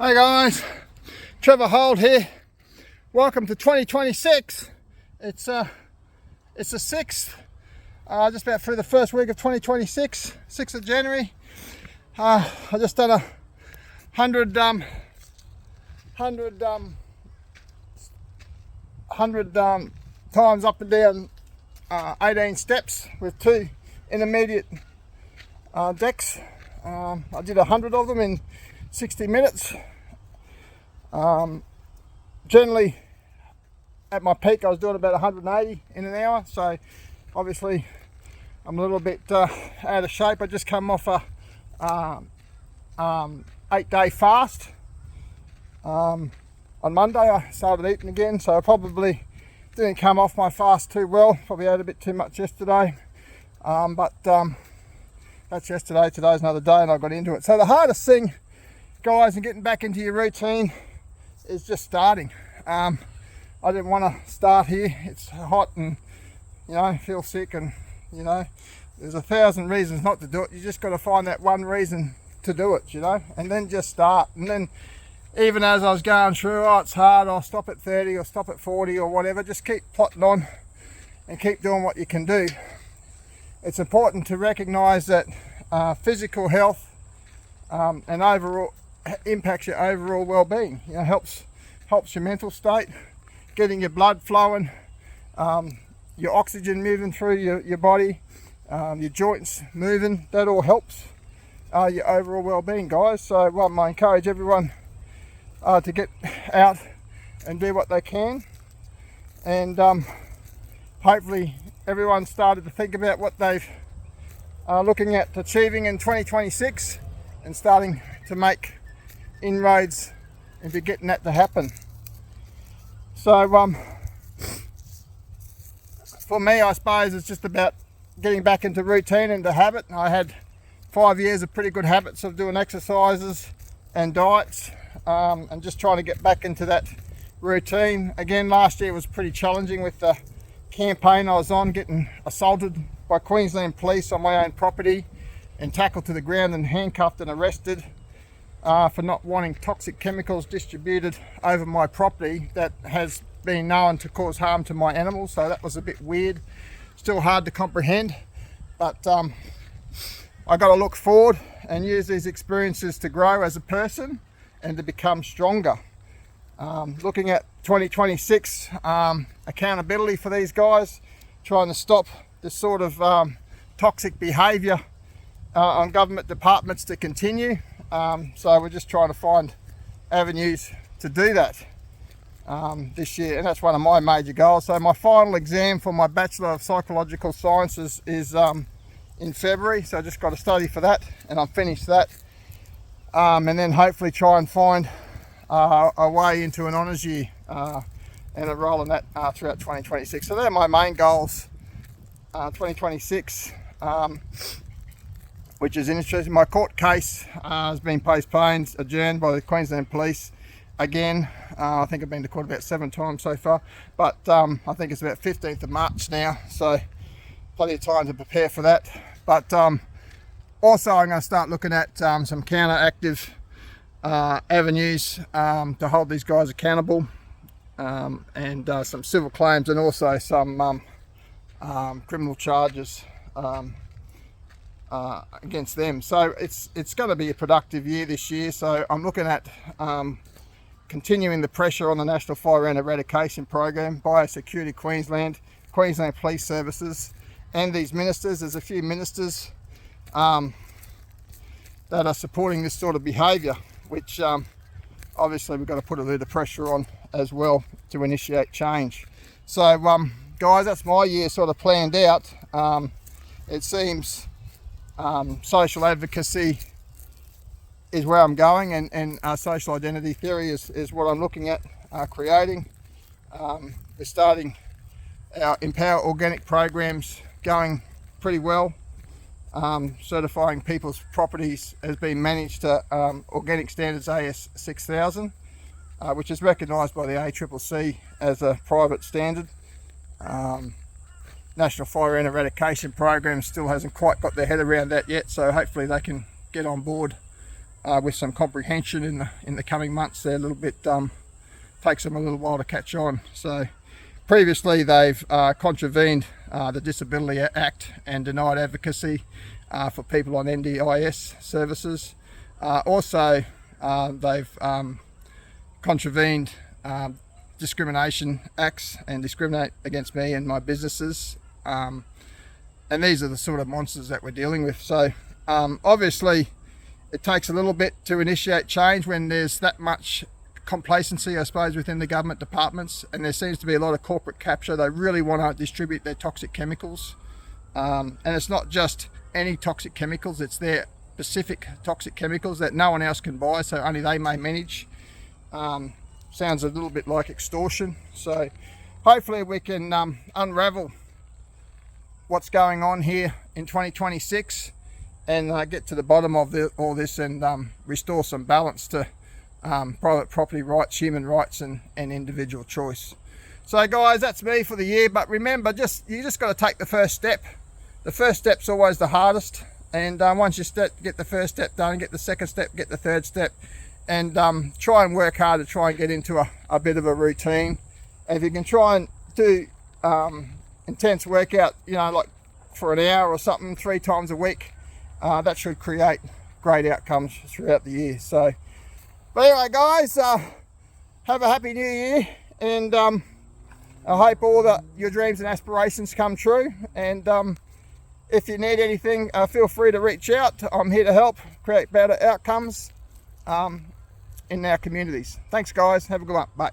Hey guys, Trevor Holt here. Welcome to 2026. It's the 6th, just about through the first week of 2026, 6th of January. I just done 100 times up and down 18 steps with 2 intermediate decks. I did 100 of them in 60 minutes. Generally at my peak I was doing about 180 in an hour, so obviously I'm a little bit out of shape. I just come off a 8-day fast. On Monday I started eating again, so I probably didn't come off my fast too well. Probably ate a bit too much yesterday, but that's yesterday. Today's another day and I got into it. So the hardest thing, guys, in getting back into your routine is just starting. I didn't want to start here. It's hot and feel sick, and there's 1,000 reasons not to do it. You just got to find that one reason to do it, and then just start. And then even as I was going through, it's hard, I'll stop at 30 or stop at 40 or whatever. Just keep plotting on and keep doing what you can do. It's important to recognize that physical health and overall impacts your overall well-being. Helps your mental state, getting your blood flowing, your oxygen moving through your body, your joints moving. That all helps your overall well-being, guys. So I encourage everyone to get out and do what they can, and hopefully everyone started to think about what they've looking at achieving in 2026 and starting to make inroads into getting that to happen. So for me, I suppose it's just about getting back into routine and to habit. I had 5 years of pretty good habits of doing exercises and diets, and just trying to get back into that routine. Again, last year was pretty challenging with the campaign I was on, getting assaulted by Queensland police on my own property and tackled to the ground and handcuffed and arrested for not wanting toxic chemicals distributed over my property that has been known to cause harm to my animals. So that was a bit weird, still hard to comprehend, but I got to look forward and use these experiences to grow as a person and to become stronger. Looking at 2026, accountability for these guys, trying to stop this sort of toxic behaviour on government departments to continue. So we're just trying to find avenues to do that this year, and that's one of my major goals. So my final exam for my Bachelor of Psychological Sciences is in February, so I just got to study for that, and I'm finished that, and then hopefully try and find a way into an honours year and enrol in that throughout 2026. So they're my main goals, 2026, which is interesting. My court case has been postponed, adjourned by the Queensland Police again. I think I've been to court about 7 times so far, but I think it's about 15th of March now, so plenty of time to prepare for that. But also I'm going to start looking at some counteractive avenues to hold these guys accountable, and some civil claims, and also some criminal charges against them. So it's going to be a productive year this year. So I'm looking at continuing the pressure on the National Fire and Eradication Program, Biosecurity Queensland, Queensland Police Services, and these ministers. There's a few ministers that are supporting this sort of behaviour, which obviously we've got to put a little pressure on as well to initiate change. So guys, that's my year sort of planned out. It seems social advocacy is where I'm going, and social identity theory is what I'm looking at creating. We're starting our Empower Organic programs going pretty well. Certifying people's properties has been managed to Organic Standards AS 6000, which is recognised by the ACCC as a private standard. National Fire and Eradication Program still hasn't quite got their head around that yet, so hopefully they can get on board with some comprehension in the coming months. They're a little bit takes them a little while to catch on. So previously they've contravened the Disability Act and denied advocacy for people on NDIS services. Also they've contravened discrimination acts and discriminate against me and my businesses, and these are the sort of monsters that we're dealing with. So obviously it takes a little bit to initiate change when there's that much complacency, I suppose, within the government departments, and there seems to be a lot of corporate capture. They really want to distribute their toxic chemicals, and it's not just any toxic chemicals, it's their specific toxic chemicals that no one else can buy, so only they may manage. Sounds a little bit like extortion. So hopefully we can unravel what's going on here in 2026 and get to the bottom of all this and restore some balance to private property rights, human rights and individual choice. So guys, that's me for the year, but remember, you just got to take the first step. The first step's always the hardest, and once you get the first step done, get the second step, get the third step, and try and work hard to try and get into a bit of a routine. And if you can try and do intense workout, you know, like for an hour or something 3 times a week, that should create great outcomes throughout the year. So but anyway guys, have a happy new year, and I hope all your dreams and aspirations come true. And if you need anything, feel free to reach out. I'm here to help create better outcomes in our communities. Thanks guys, have a good one, bye.